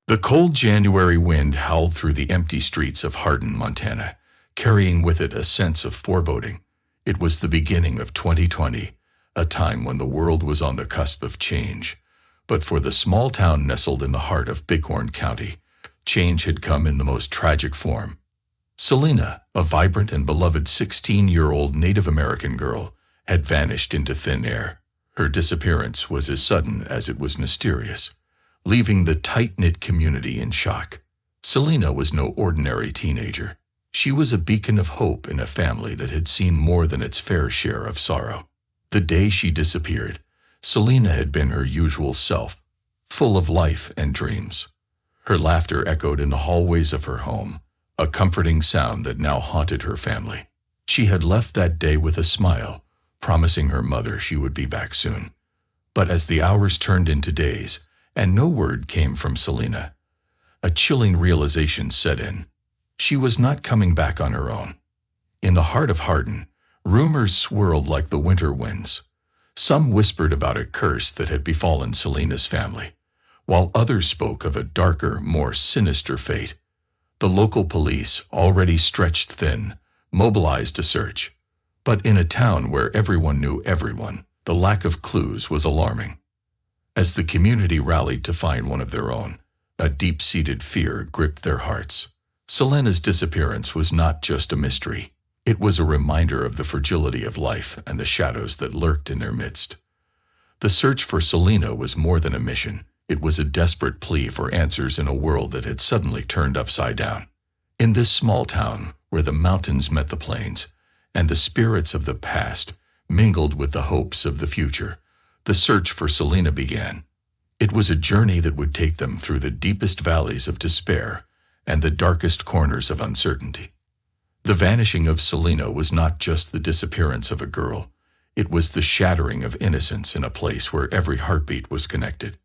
The cold January wind howled through the empty streets of Hardin, Montana, carrying with it a sense of foreboding. It was the beginning of 2020, a time when the world was on the cusp of change. But for the small town nestled in the heart of Bighorn County, change had come in the most tragic form. Selena, a vibrant and beloved 16-year-old Native American girl, had vanished into thin air. Her disappearance was as sudden as it was mysterious, leaving the tight-knit community in shock. Selena was no ordinary teenager. She was a beacon of hope in a family that had seen more than its fair share of sorrow. The day she disappeared, Selena had been her usual self, full of life and dreams. Her laughter echoed in the hallways of her home, a comforting sound that now haunted her family. She had left that day with a smile, promising her mother she would be back soon. But as the hours turned into days, and no word came from Selena, a chilling realization set in. She was not coming back on her own. In the heart of Hardin, rumors swirled like the winter winds. Some whispered about a curse that had befallen Selena's family, while others spoke of a darker, more sinister fate. The local police, already stretched thin, mobilized a search. But in a town where everyone knew everyone, the lack of clues was alarming. As the community rallied to find one of their own, a deep-seated fear gripped their hearts. Selena's disappearance was not just a mystery. It was a reminder of the fragility of life and the shadows that lurked in their midst. The search for Selena was more than a mission. It was a desperate plea for answers in a world that had suddenly turned upside down. In this small town, where the mountains met the plains, and the spirits of the past mingled with the hopes of the future, the search for Selena began. It was a journey that would take them through the deepest valleys of despair and the darkest corners of uncertainty. The vanishing of Selena was not just the disappearance of a girl. It was the shattering of innocence in a place where every heartbeat was connected.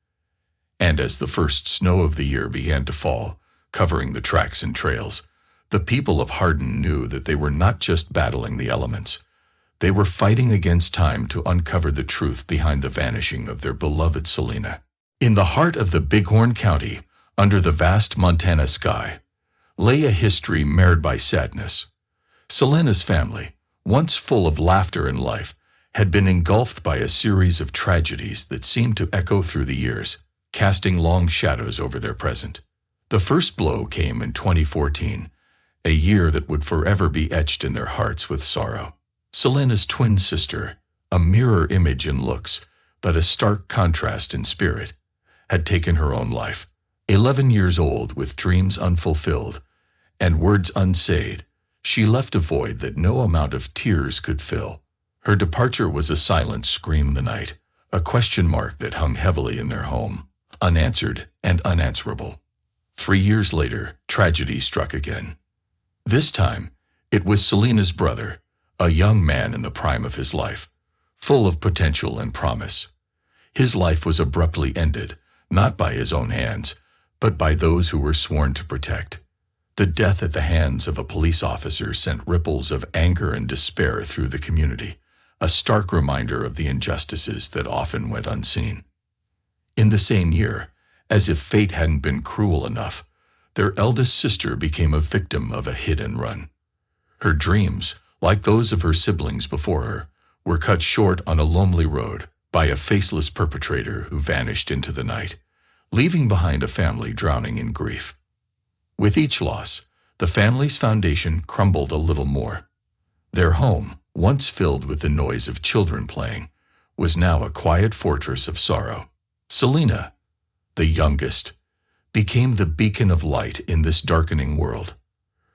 And as the first snow of the year began to fall, covering the tracks and trails, the people of Hardin knew that they were not just battling the elements. They were fighting against time to uncover the truth behind the vanishing of their beloved Selena. In the heart of the Bighorn County, under the vast Montana sky, lay a history marred by sadness. Selena's family, once full of laughter and life, had been engulfed by a series of tragedies that seemed to echo through the years, casting long shadows over their present. The first blow came in 2014, a year that would forever be etched in their hearts with sorrow. Selena's twin sister, a mirror image in looks, but a stark contrast in spirit, had taken her own life. 11 years old, with dreams unfulfilled and words unsaid, she left a void that no amount of tears could fill. Her departure was a silent scream in the night, a question mark that hung heavily in their home, unanswered and unanswerable. 3 years later, tragedy struck again. This time, it was Selena's brother, a young man in the prime of his life, full of potential and promise. His life was abruptly ended, not by his own hands, but by those who were sworn to protect. The death at the hands of a police officer sent ripples of anger and despair through the community, a stark reminder of the injustices that often went unseen. In the same year, as if fate hadn't been cruel enough, their eldest sister became a victim of a hit and run. Her dreams, like those of her siblings before her, were cut short on a lonely road by a faceless perpetrator who vanished into the night, leaving behind a family drowning in grief. With each loss, the family's foundation crumbled a little more. Their home, once filled with the noise of children playing, was now a quiet fortress of sorrow. Selena, the youngest, became the beacon of light in this darkening world.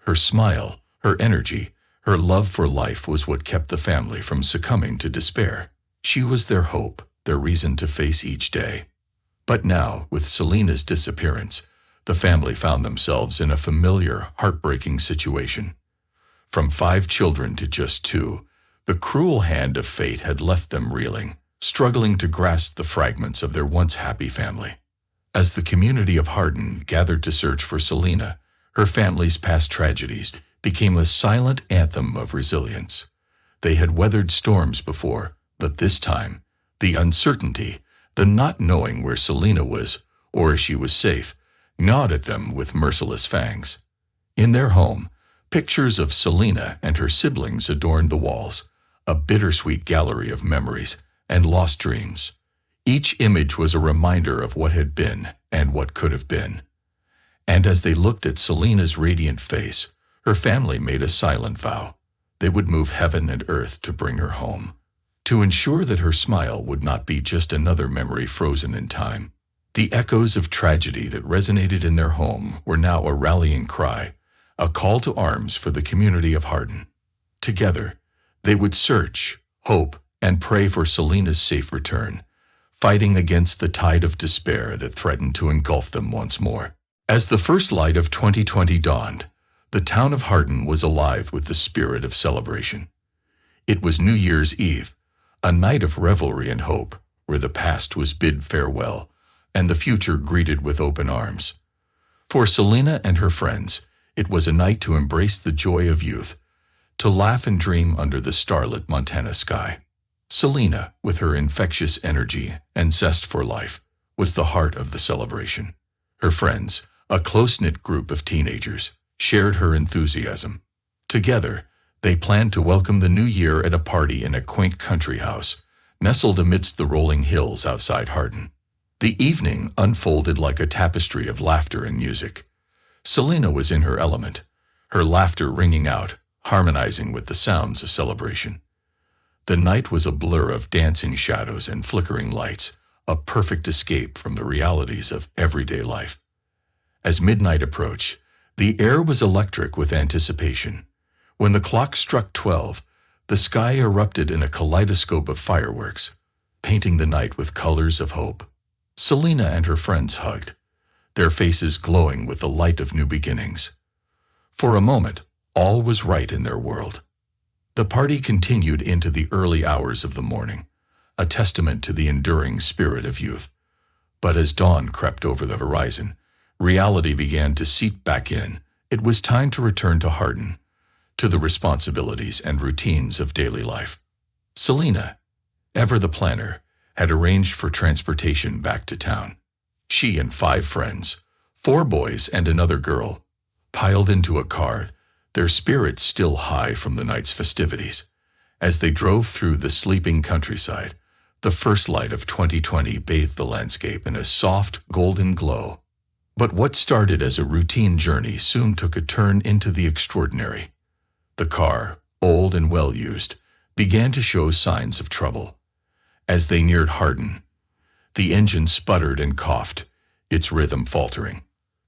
Her smile, her energy, her love for life was what kept the family from succumbing to despair. She was their hope, their reason to face each day. But now, with Selena's disappearance, the family found themselves in a familiar, heartbreaking situation. From 5 children to just 2, the cruel hand of fate had left them reeling, struggling to grasp the fragments of their once happy family. As the community of Hardin gathered to search for Selena, her family's past tragedies became a silent anthem of resilience. They had weathered storms before, but this time, the uncertainty, the not knowing where Selena was, or if she was safe, gnawed at them with merciless fangs. In their home, pictures of Selena and her siblings adorned the walls, a bittersweet gallery of memories and lost dreams. Each image was a reminder of what had been and what could have been. And as they looked at Selena's radiant face, her family made a silent vow. They would move heaven and earth to bring her home, to ensure that her smile would not be just another memory frozen in time. The echoes of tragedy that resonated in their home were now a rallying cry, a call to arms for the community of Hardin. Together, they would search, hope, and pray for Selena's safe return, fighting against the tide of despair that threatened to engulf them once more. As the first light of 2020 dawned, the town of Hardin was alive with the spirit of celebration. It was New Year's Eve, a night of revelry and hope, where the past was bid farewell and the future greeted with open arms. For Selena and her friends, it was a night to embrace the joy of youth, to laugh and dream under the starlit Montana sky. Selena, with her infectious energy and zest for life, was the heart of the celebration. Her friends, a close-knit group of teenagers, shared her enthusiasm. Together, they planned to welcome the new year at a party in a quaint country house, nestled amidst the rolling hills outside Hardin. The evening unfolded like a tapestry of laughter and music. Selena was in her element, her laughter ringing out, harmonizing with the sounds of celebration. The night was a blur of dancing shadows and flickering lights, a perfect escape from the realities of everyday life. As midnight approached, the air was electric with anticipation. When the clock struck 12, the sky erupted in a kaleidoscope of fireworks, painting the night with colors of hope. Selena and her friends hugged, their faces glowing with the light of new beginnings. For a moment, all was right in their world. The party continued into the early hours of the morning, a testament to the enduring spirit of youth. But as dawn crept over the horizon, reality began to seep back in. It was time to return to Hardin, to the responsibilities and routines of daily life. Selena, ever the planner, had arranged for transportation back to town. She and 5 friends, 4 boys and another girl, piled into a car, their spirits still high from the night's festivities. As they drove through the sleeping countryside, the first light of 2020 bathed the landscape in a soft, golden glow. But what started as a routine journey soon took a turn into the extraordinary. The car, old and well-used, began to show signs of trouble. As they neared Hardin, the engine sputtered and coughed, its rhythm faltering.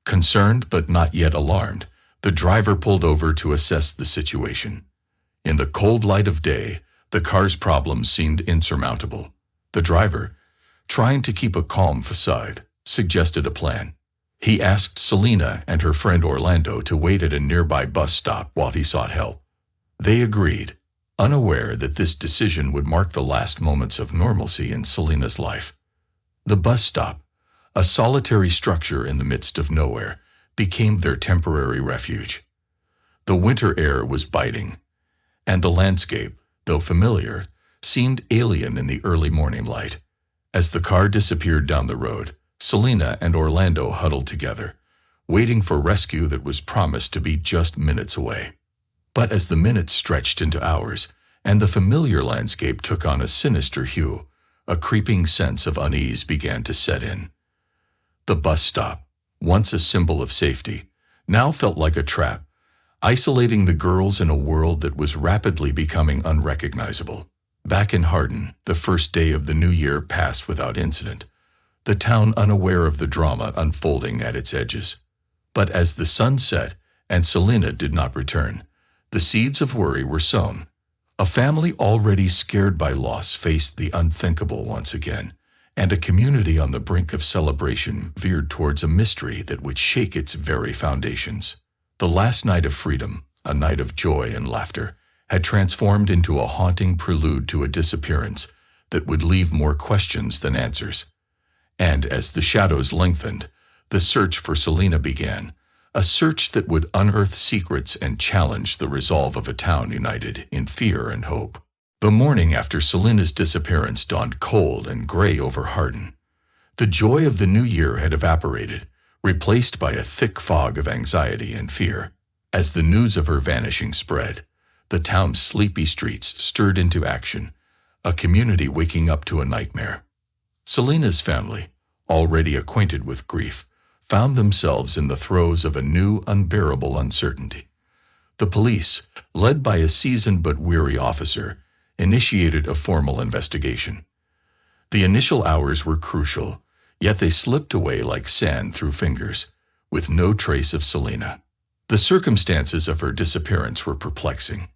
Concerned but not yet alarmed, the driver pulled over to assess the situation. In the cold light of day, the car's problems seemed insurmountable. The driver, trying to keep a calm facade, suggested a plan. He asked Selena and her friend Orlando to wait at a nearby bus stop while he sought help. They agreed, unaware that this decision would mark the last moments of normalcy in Selena's life. The bus stop, a solitary structure in the midst of nowhere, became their temporary refuge. The winter air was biting, and the landscape, though familiar, seemed alien in the early morning light. As the car disappeared down the road, Selena and Orlando huddled together, waiting for rescue that was promised to be just minutes away. But as the minutes stretched into hours, and the familiar landscape took on a sinister hue, a creeping sense of unease began to set in. The bus stop, once a symbol of safety, now felt like a trap, isolating the girls in a world that was rapidly becoming unrecognizable. Back in Hardin, the first day of the new year passed without incident, the town unaware of the drama unfolding at its edges. But as the sun set and Selena did not return, the seeds of worry were sown. A family already scared by loss faced the unthinkable once again, and a community on the brink of celebration veered towards a mystery that would shake its very foundations. The last night of freedom, a night of joy and laughter, had transformed into a haunting prelude to a disappearance that would leave more questions than answers. And as the shadows lengthened, the search for Selena began, a search that would unearth secrets and challenge the resolve of a town united in fear and hope. The morning after Selena's disappearance dawned cold and gray over Hardin. The joy of the new year had evaporated, replaced by a thick fog of anxiety and fear. As the news of her vanishing spread, the town's sleepy streets stirred into action, a community waking up to a nightmare. Selena's family, already acquainted with grief, found themselves in the throes of a new, unbearable uncertainty. The police, led by a seasoned but weary officer, initiated a formal investigation. The initial hours were crucial, yet they slipped away like sand through fingers, with no trace of Selena. The circumstances of her disappearance were perplexing.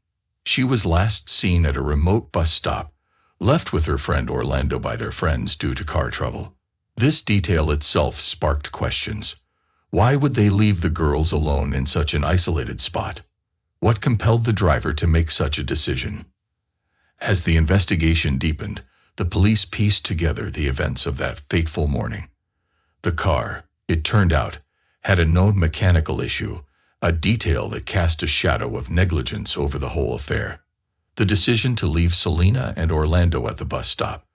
She was last seen at a remote bus stop, left with her friend Orlando by their friends due to car trouble. This detail itself sparked questions. Why would they leave the girls alone in such an isolated spot? What compelled the driver to make such a decision? As the investigation deepened, the police pieced together the events of that fateful morning. The car, it turned out, had a known mechanical issue, a detail that cast a shadow of negligence over the whole affair. The decision to leave Selena and Orlando at the bus stop,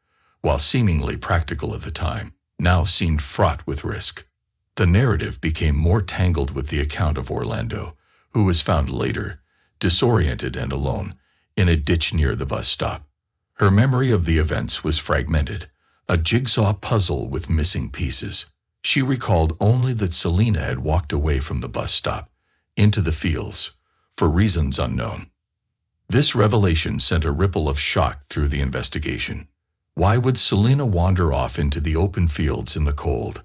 while seemingly practical at the time, now seemed fraught with risk. The narrative became more tangled with the account of Orlando, who was found later, disoriented and alone, in a ditch near the bus stop. Her memory of the events was fragmented, a jigsaw puzzle with missing pieces. She recalled only that Selena had walked away from the bus stop, into the fields, for reasons unknown. This revelation sent a ripple of shock through the investigation. Why would Selena wander off into the open fields in the cold?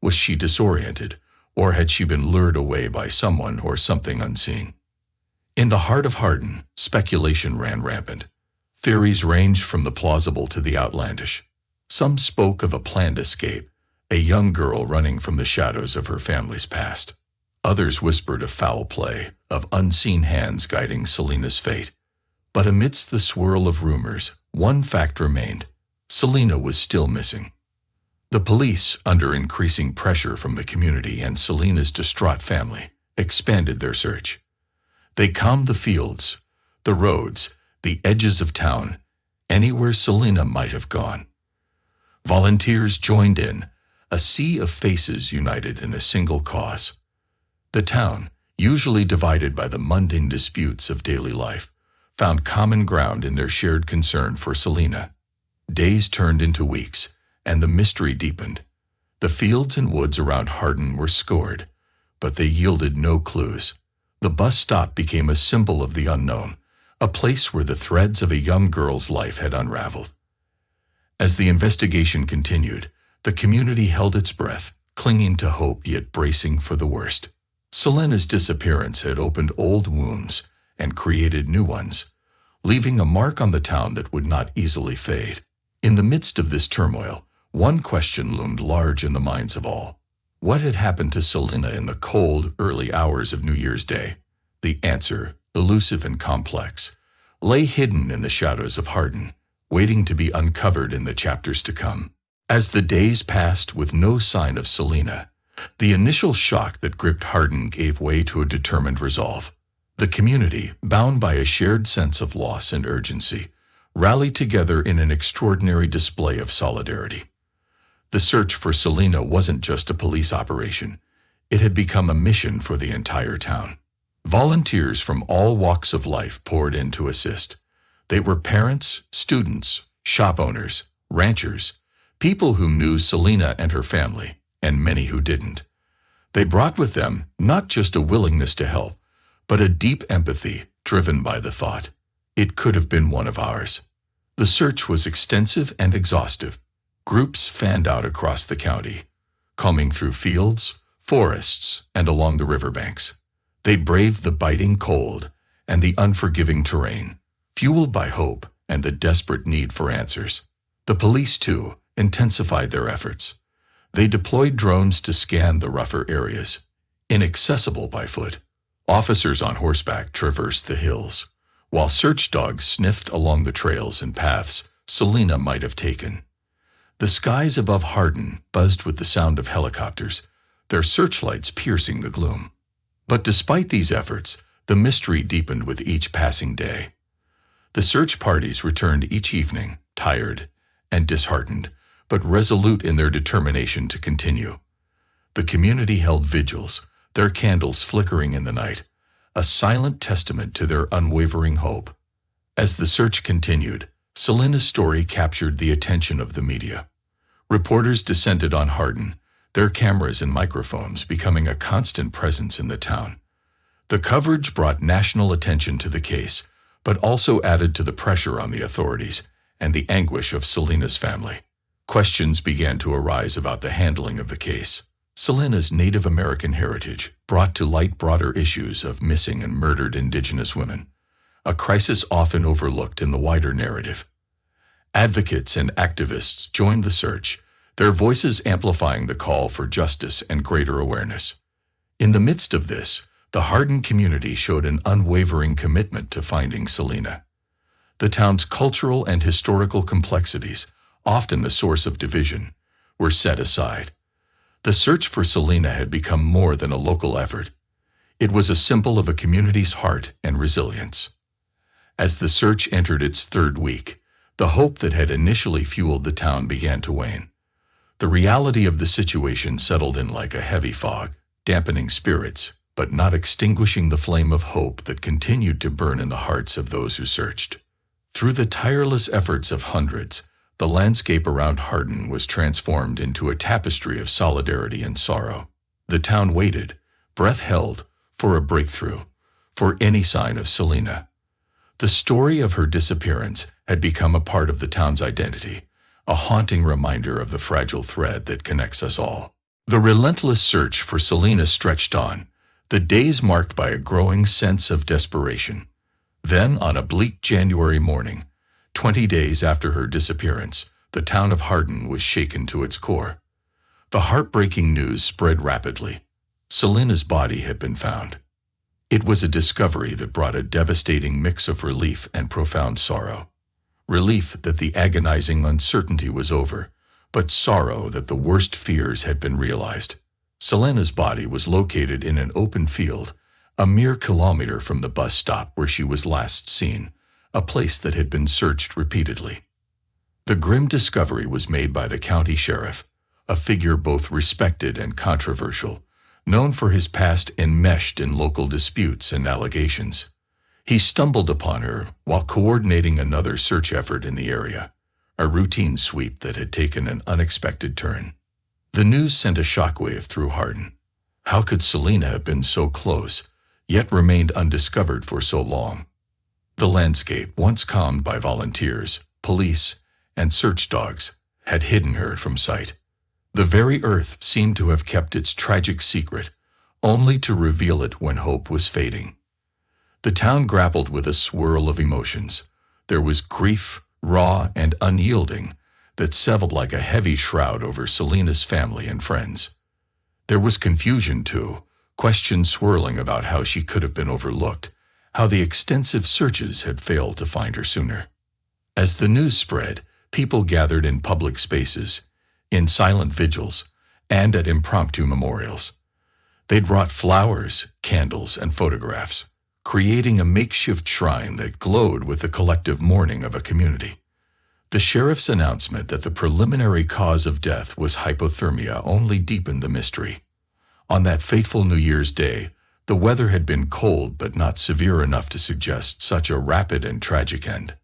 Was she disoriented, or had she been lured away by someone or something unseen? In the heart of Hardin, speculation ran rampant. Theories ranged from the plausible to the outlandish. Some spoke of a planned escape, a young girl running from the shadows of her family's past. Others whispered of foul play, of unseen hands guiding Selena's fate. But amidst the swirl of rumors, one fact remained. Selena was still missing. The police, under increasing pressure from the community and Selena's distraught family, expanded their search. They combed the fields, the roads, the edges of town, anywhere Selena might have gone. Volunteers joined in, a sea of faces united in a single cause. The town, usually divided by the mundane disputes of daily life, found common ground in their shared concern for Selena. Days turned into weeks, and the mystery deepened. The fields and woods around Hardin were scoured, but they yielded no clues. The bus stop became a symbol of the unknown, a place where the threads of a young girl's life had unraveled. As the investigation continued, the community held its breath, clinging to hope yet bracing for the worst. Selena's disappearance had opened old wounds and created new ones, leaving a mark on the town that would not easily fade. In the midst of this turmoil, one question loomed large in the minds of all. What had happened to Selena in the cold, early hours of New Year's Day? The answer, elusive and complex, lay hidden in the shadows of Hardin, waiting to be uncovered in the chapters to come. As the days passed with no sign of Selena, the initial shock that gripped Hardin gave way to a determined resolve. The community, bound by a shared sense of loss and urgency, rallied together in an extraordinary display of solidarity. The search for Selena wasn't just a police operation. It had become a mission for the entire town. Volunteers from all walks of life poured in to assist. They were parents, students, shop owners, ranchers, people who knew Selena and her family, and many who didn't. They brought with them not just a willingness to help, but a deep empathy driven by the thought, it could have been one of ours. The search was extensive and exhaustive. Groups fanned out across the county, combing through fields, forests, and along the riverbanks. They braved the biting cold and the unforgiving terrain, fueled by hope and the desperate need for answers. The police, too, intensified their efforts. They deployed drones to scan the rougher areas. Inaccessible by foot, officers on horseback traversed the hills, while search dogs sniffed along the trails and paths Selena might have taken. The skies above Hardin buzzed with the sound of helicopters, their searchlights piercing the gloom. But despite these efforts, the mystery deepened with each passing day. The search parties returned each evening, tired and disheartened, but resolute in their determination to continue. The community held vigils, their candles flickering in the night, a silent testament to their unwavering hope. As the search continued, Selena's story captured the attention of the media. Reporters descended on Hardin, their cameras and microphones becoming a constant presence in the town. The coverage brought national attention to the case, but also added to the pressure on the authorities and the anguish of Selena's family. Questions began to arise about the handling of the case. Selena's Native American heritage brought to light broader issues of missing and murdered indigenous women, a crisis often overlooked in the wider narrative. Advocates and activists joined the search, their voices amplifying the call for justice and greater awareness. In the midst of this, the Hardin community showed an unwavering commitment to finding Selena. The town's cultural and historical complexities, often a source of division, were set aside. The search for Selena had become more than a local effort. It was a symbol of a community's heart and resilience. As the search entered its third week, the hope that had initially fueled the town began to wane. The reality of the situation settled in like a heavy fog, dampening spirits, but not extinguishing the flame of hope that continued to burn in the hearts of those who searched. Through the tireless efforts of hundreds, the landscape around Hardin was transformed into a tapestry of solidarity and sorrow. The town waited, breath held, for a breakthrough, for any sign of Selena. The story of her disappearance had become a part of the town's identity, a haunting reminder of the fragile thread that connects us all. The relentless search for Selena stretched on, the days marked by a growing sense of desperation. Then, on a bleak January morning, 20 days after her disappearance, the town of Hardin was shaken to its core. The heartbreaking news spread rapidly. Selena's body had been found. It was a discovery that brought a devastating mix of relief and profound sorrow. Relief that the agonizing uncertainty was over, but sorrow that the worst fears had been realized. Selena's body was located in an open field, a mere kilometer from the bus stop where she was last seen, a place that had been searched repeatedly. The grim discovery was made by the county sheriff, a figure both respected and controversial, known for his past enmeshed in local disputes and allegations. He stumbled upon her while coordinating another search effort in the area, a routine sweep that had taken an unexpected turn. The news sent a shockwave through Hardin. How could Selena have been so close, yet remained undiscovered for so long? The landscape, once calmed by volunteers, police, and search dogs, had hidden her from sight. The very earth seemed to have kept its tragic secret, only to reveal it when hope was fading. The town grappled with a swirl of emotions. There was grief, raw and unyielding, that settled like a heavy shroud over Selena's family and friends. There was confusion, too, questions swirling about how she could have been overlooked, how the extensive searches had failed to find her sooner. As the news spread, people gathered in public spaces, in silent vigils, and at impromptu memorials. They'd brought flowers, candles, and photographs, creating a makeshift shrine that glowed with the collective mourning of a community. The sheriff's announcement that the preliminary cause of death was hypothermia only deepened the mystery. On that fateful New Year's Day, the weather had been cold but not severe enough to suggest such a rapid and tragic end.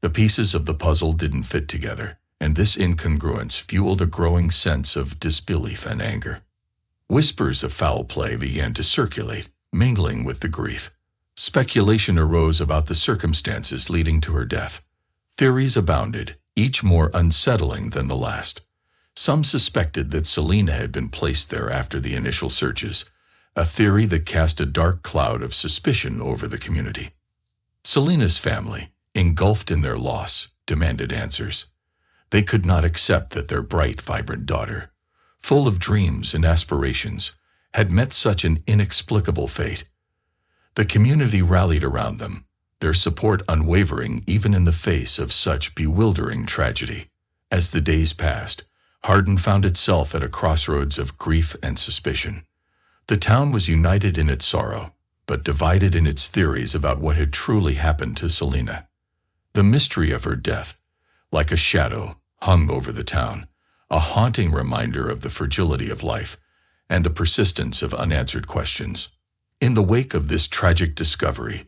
The pieces of the puzzle didn't fit together, and this incongruence fueled a growing sense of disbelief and anger. Whispers of foul play began to circulate, mingling with the grief. Speculation arose about the circumstances leading to her death. Theories abounded, each more unsettling than the last. Some suspected that Selena had been placed there after the initial searches, a theory that cast a dark cloud of suspicion over the community. Selena's family, engulfed in their loss, demanded answers. They could not accept that their bright, vibrant daughter, full of dreams and aspirations, had met such an inexplicable fate. The community rallied around them, their support unwavering even in the face of such bewildering tragedy. As the days passed, Hardin found itself at a crossroads of grief and suspicion. The town was united in its sorrow, but divided in its theories about what had truly happened to Selena. The mystery of her death, like a shadow, hung over the town, a haunting reminder of the fragility of life and the persistence of unanswered questions. In the wake of this tragic discovery,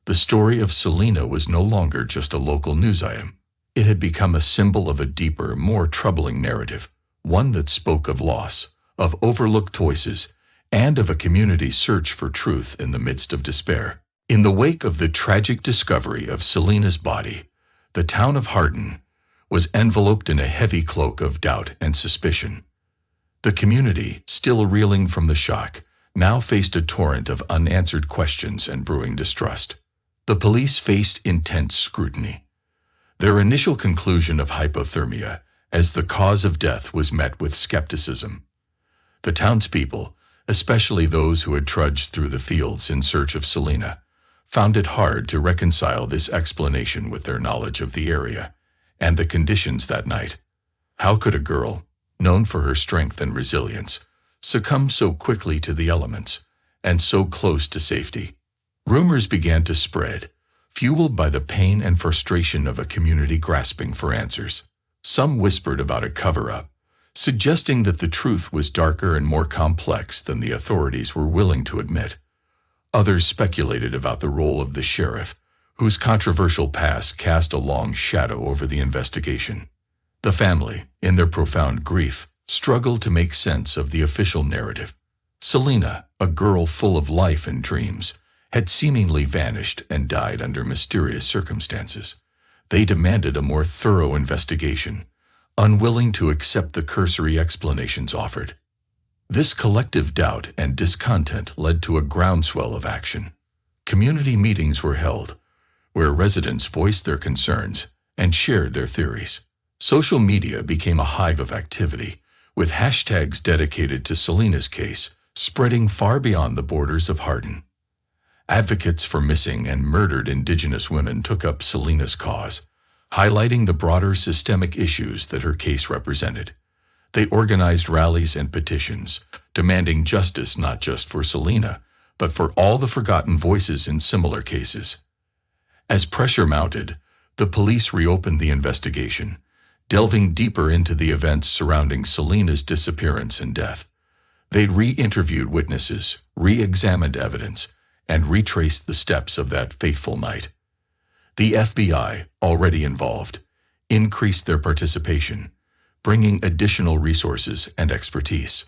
the story of Selena was no longer just a local news item. It had become a symbol of a deeper, more troubling narrative, one that spoke of loss, of overlooked voices, and of a community's search for truth in the midst of despair. In the wake of the tragic discovery of Selena's body, the town of Hardin was enveloped in a heavy cloak of doubt and suspicion. The community, still reeling from the shock, now faced a torrent of unanswered questions and brewing distrust. The police faced intense scrutiny. Their initial conclusion of hypothermia as the cause of death was met with skepticism. The townspeople, especially those who had trudged through the fields in search of Selena, found it hard to reconcile this explanation with their knowledge of the area and the conditions that night. How could a girl, known for her strength and resilience, succumb so quickly to the elements and so close to safety? Rumors began to spread, fueled by the pain and frustration of a community grasping for answers. Some whispered about a cover-up, suggesting that the truth was darker and more complex than the authorities were willing to admit. Others speculated about the role of the sheriff, whose controversial past cast a long shadow over the investigation. The family, in their profound grief, struggled to make sense of the official narrative. Selena, a girl full of life and dreams, had seemingly vanished and died under mysterious circumstances. They demanded a more thorough investigation, unwilling to accept the cursory explanations offered. This collective doubt and discontent led to a groundswell of action. Community meetings were held, where residents voiced their concerns and shared their theories. Social media became a hive of activity, with hashtags dedicated to Selena's case spreading far beyond the borders of Hardin. Advocates for missing and murdered indigenous women took up Selena's cause, highlighting the broader systemic issues that her case represented. They organized rallies and petitions, demanding justice not just for Selena, but for all the forgotten voices in similar cases. As pressure mounted, the police reopened the investigation, delving deeper into the events surrounding Selena's disappearance and death. They re-interviewed witnesses, re-examined evidence, and retraced the steps of that fateful night. The FBI, already involved, increased their participation, bringing additional resources and expertise.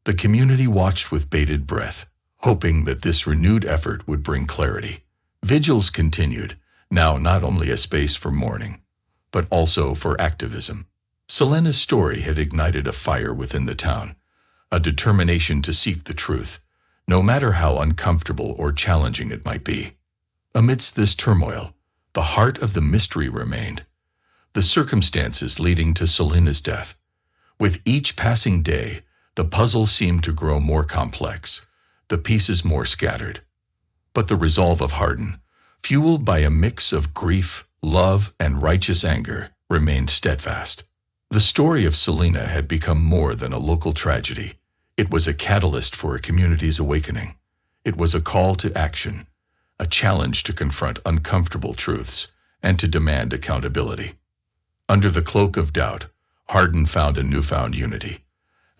The community watched with bated breath, hoping that this renewed effort would bring clarity. Vigils continued, now not only a space for mourning, but also for activism. Selena's story had ignited a fire within the town, a determination to seek the truth, no matter how uncomfortable or challenging it might be. Amidst this turmoil, the heart of the mystery remained: the circumstances leading to Selena's death. With each passing day, the puzzle seemed to grow more complex, the pieces more scattered. But the resolve of Hardin, fueled by a mix of grief, love, and righteous anger, remained steadfast. The story of Selena had become more than a local tragedy. It was a catalyst for a community's awakening. It was a call to action, a challenge to confront uncomfortable truths and to demand accountability. Under the cloak of doubt, Hardin found a newfound unity,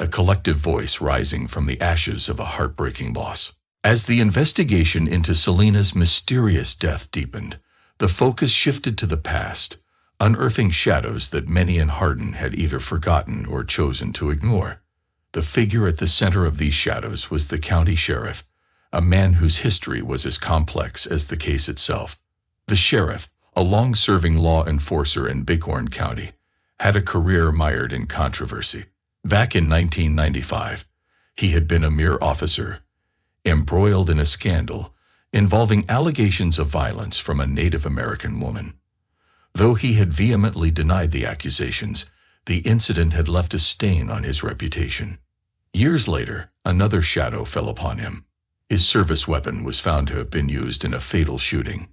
a collective voice rising from the ashes of a heartbreaking loss. As the investigation into Selena's mysterious death deepened, the focus shifted to the past, unearthing shadows that many in Hardin had either forgotten or chosen to ignore. The figure at the center of these shadows was the county sheriff, a man whose history was as complex as the case itself. The sheriff, a long-serving law enforcer in Bighorn County, had a career mired in controversy. Back in 1995, he had been a mere officer, embroiled in a scandal involving allegations of violence from a Native American woman. Though he had vehemently denied the accusations, the incident had left a stain on his reputation. Years later, another shadow fell upon him. His service weapon was found to have been used in a fatal shooting.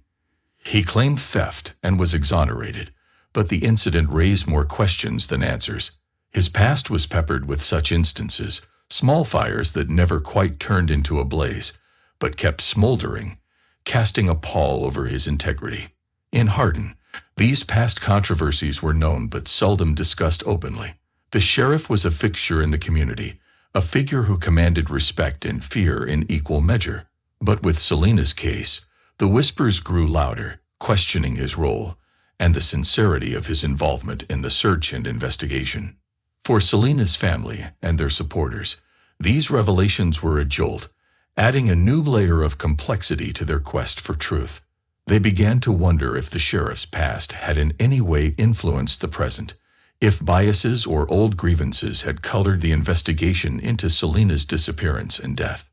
He claimed theft and was exonerated, but the incident raised more questions than answers. His past was peppered with such instances, small fires that never quite turned into a blaze, but kept smoldering, casting a pall over his integrity. In Hardin, these past controversies were known but seldom discussed openly. The sheriff was a fixture in the community, a figure who commanded respect and fear in equal measure. But with Selena's case, the whispers grew louder, questioning his role and the sincerity of his involvement in the search and investigation. For Selena's family and their supporters, these revelations were a jolt, adding a new layer of complexity to their quest for truth. They began to wonder if the sheriff's past had in any way influenced the present, if biases or old grievances had colored the investigation into Selena's disappearance and death.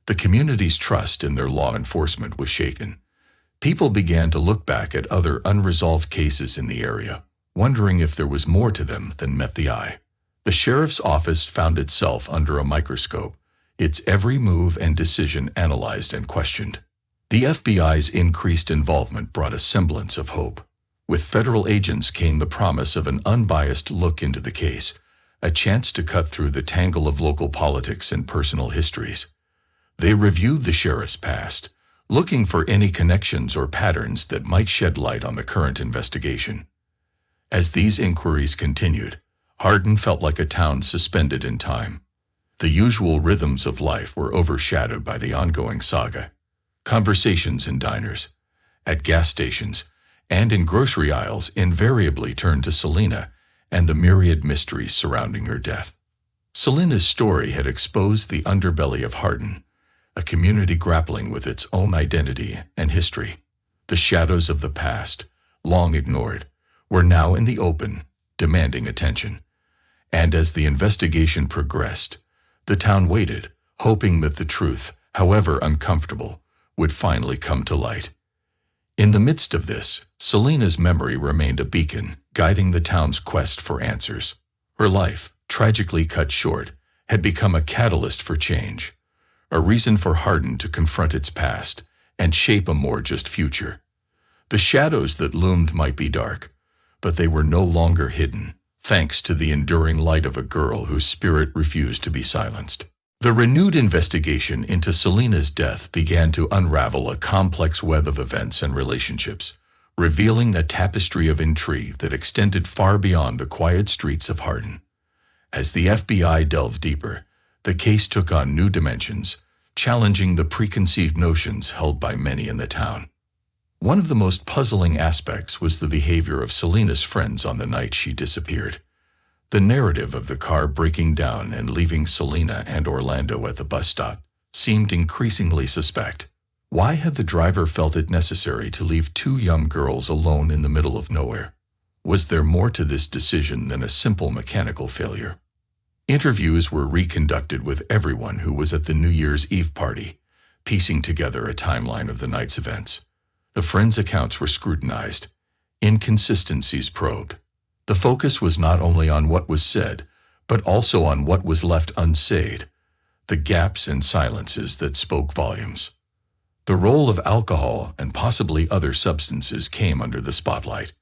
The community's trust in their law enforcement was shaken. People began to look back at other unresolved cases in the area, wondering if there was more to them than met the eye. The sheriff's office found itself under a microscope, its every move and decision analyzed and questioned. The FBI's increased involvement brought a semblance of hope. With federal agents came the promise of an unbiased look into the case, a chance to cut through the tangle of local politics and personal histories. They reviewed the sheriff's past, looking for any connections or patterns that might shed light on the current investigation. As these inquiries continued, Hardin felt like a town suspended in time. The usual rhythms of life were overshadowed by the ongoing saga. Conversations in diners, at gas stations, and in grocery aisles invariably turned to Selena and the myriad mysteries surrounding her death. Selena's story had exposed the underbelly of Hardin, a community grappling with its own identity and history. The shadows of the past, long ignored, were now in the open, demanding attention. And as the investigation progressed, the town waited, hoping that the truth, however uncomfortable, would finally come to light. In the midst of this, Selena's memory remained a beacon, guiding the town's quest for answers. Her life, tragically cut short, had become a catalyst for change, a reason for Hardin to confront its past and shape a more just future. The shadows that loomed might be dark, but they were no longer hidden, thanks to the enduring light of a girl whose spirit refused to be silenced. The renewed investigation into Selena's death began to unravel a complex web of events and relationships, revealing a tapestry of intrigue that extended far beyond the quiet streets of Hardin. As the FBI delved deeper, the case took on new dimensions, challenging the preconceived notions held by many in the town. One of the most puzzling aspects was the behavior of Selena's friends on the night she disappeared. The narrative of the car breaking down and leaving Selena and Orlando at the bus stop seemed increasingly suspect. Why had the driver felt it necessary to leave two young girls alone in the middle of nowhere? Was there more to this decision than a simple mechanical failure? Interviews were reconducted with everyone who was at the New Year's Eve party, piecing together a timeline of the night's events. The friends' accounts were scrutinized, inconsistencies probed. The focus was not only on what was said, but also on what was left unsaid, the gaps and silences that spoke volumes. The role of alcohol and possibly other substances came under the spotlight.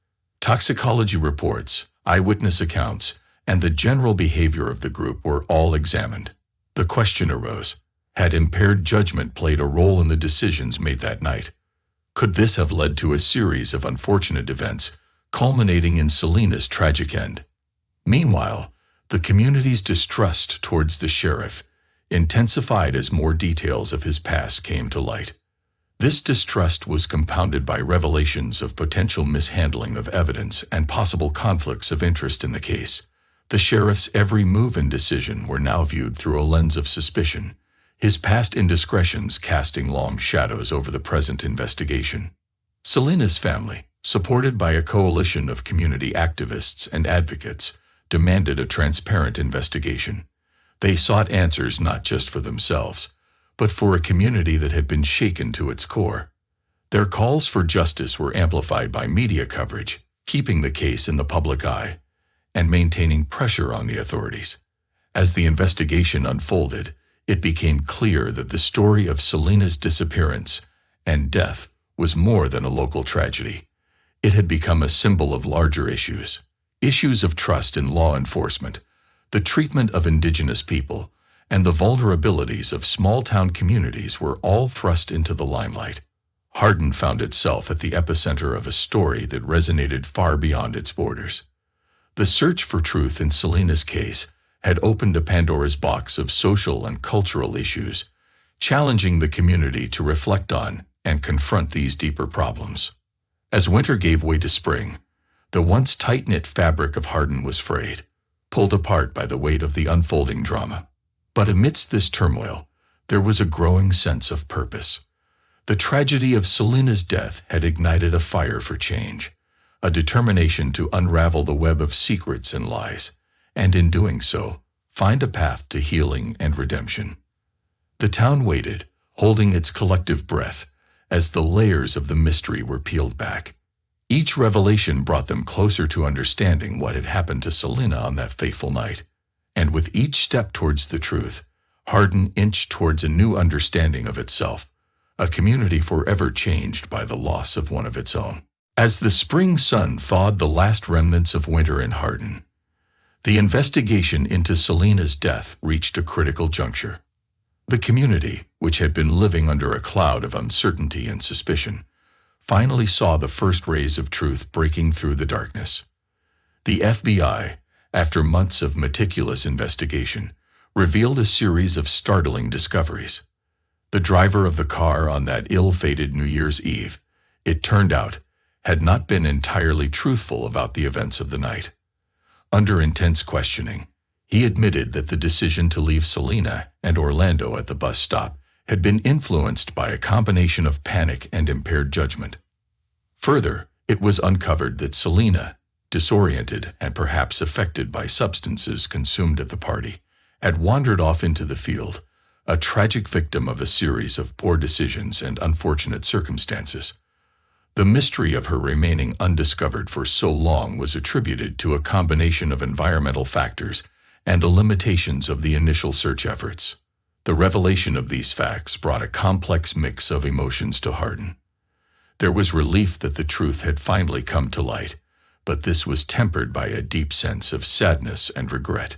Toxicology reports, eyewitness accounts, and the general behavior of the group were all examined. The question arose, had impaired judgment played a role in the decisions made that night? Could this have led to a series of unfortunate events, culminating in Selena's tragic end? Meanwhile, the community's distrust towards the sheriff intensified as more details of his past came to light. This distrust was compounded by revelations of potential mishandling of evidence and possible conflicts of interest in the case. The sheriff's every move and decision were now viewed through a lens of suspicion, his past indiscretions casting long shadows over the present investigation. Selena's family, supported by a coalition of community activists and advocates, demanded a transparent investigation. They sought answers not just for themselves, but for a community that had been shaken to its core. Their calls for justice were amplified by media coverage, keeping the case in the public eye, and maintaining pressure on the authorities. As the investigation unfolded, it became clear that the story of Selena's disappearance and death was more than a local tragedy. It had become a symbol of larger issues of trust in law enforcement, the treatment of indigenous people, and the vulnerabilities of small-town communities were all thrust into the limelight. Hardin found itself at the epicenter of a story that resonated far beyond its borders. The search for truth in Selena's case had opened a Pandora's box of social and cultural issues, challenging the community to reflect on and confront these deeper problems. As winter gave way to spring, the once tight-knit fabric of Hardin was frayed, pulled apart by the weight of the unfolding drama. But amidst this turmoil, there was a growing sense of purpose. The tragedy of Selena's death had ignited a fire for change, a determination to unravel the web of secrets and lies, and in doing so, find a path to healing and redemption. The town waited, holding its collective breath, as the layers of the mystery were peeled back. Each revelation brought them closer to understanding what had happened to Selena on that fateful night. And with each step towards the truth, Hardin inched towards a new understanding of itself, a community forever changed by the loss of one of its own. As the spring sun thawed the last remnants of winter in Hardin, the investigation into Selena's death reached a critical juncture. The community, which had been living under a cloud of uncertainty and suspicion, finally saw the first rays of truth breaking through the darkness. The FBI, after months of meticulous investigation, revealed a series of startling discoveries. The driver of the car on that ill-fated New Year's Eve, it turned out, had not been entirely truthful about the events of the night. Under intense questioning, he admitted that the decision to leave Selena and Orlando at the bus stop had been influenced by a combination of panic and impaired judgment. Further, it was uncovered that Selena, disoriented and perhaps affected by substances consumed at the party, had wandered off into the field, a tragic victim of a series of poor decisions and unfortunate circumstances. The mystery of her remaining undiscovered for so long was attributed to a combination of environmental factors and the limitations of the initial search efforts. The revelation of these facts brought a complex mix of emotions to Hardin. There was relief that the truth had finally come to light, but this was tempered by a deep sense of sadness and regret.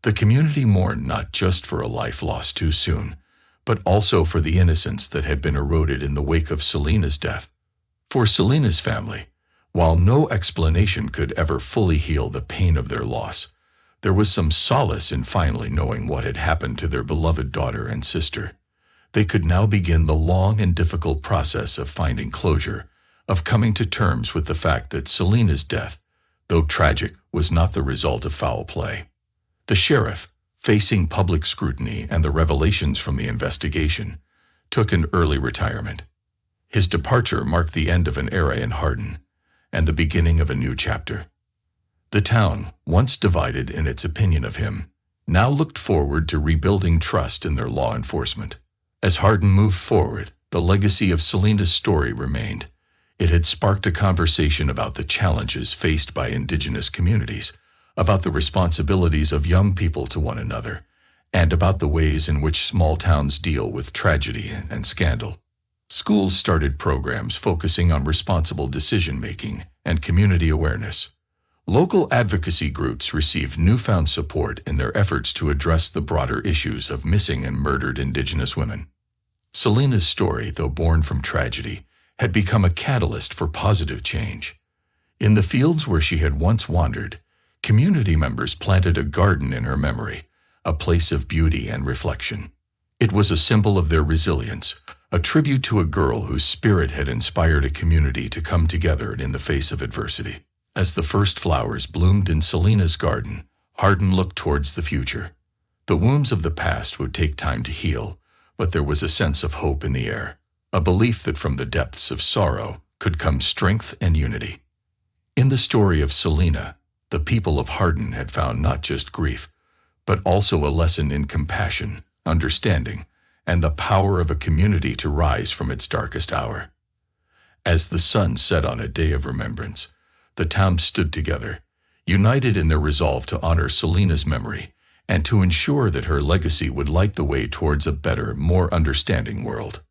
The community mourned not just for a life lost too soon, but also for the innocence that had been eroded in the wake of Selena's death. For Selena's family, while no explanation could ever fully heal the pain of their loss, there was some solace in finally knowing what had happened to their beloved daughter and sister. They could now begin the long and difficult process of finding closure, of coming to terms with the fact that Selena's death, though tragic, was not the result of foul play. The sheriff, facing public scrutiny and the revelations from the investigation, took an early retirement. His departure marked the end of an era in Hardin and the beginning of a new chapter. The town, once divided in its opinion of him, now looked forward to rebuilding trust in their law enforcement. As Hardin moved forward, the legacy of Selena's story remained. It had sparked a conversation about the challenges faced by indigenous communities, about the responsibilities of young people to one another, and about the ways in which small towns deal with tragedy and scandal. Schools started programs focusing on responsible decision-making and community awareness. Local advocacy groups received newfound support in their efforts to address the broader issues of missing and murdered indigenous women. Selena's story, though born from tragedy, had become a catalyst for positive change. In the fields where she had once wandered, community members planted a garden in her memory, a place of beauty and reflection. It was a symbol of their resilience, a tribute to a girl whose spirit had inspired a community to come together in the face of adversity. As the first flowers bloomed in Selena's garden, Hardin looked towards the future. The wounds of the past would take time to heal, but there was a sense of hope in the air, a belief that from the depths of sorrow could come strength and unity. In the story of Selena, the people of Hardin had found not just grief, but also a lesson in compassion, understanding, and the power of a community to rise from its darkest hour. As the sun set on a day of remembrance, the town stood together, united in their resolve to honor Selena's memory and to ensure that her legacy would light the way towards a better, more understanding world.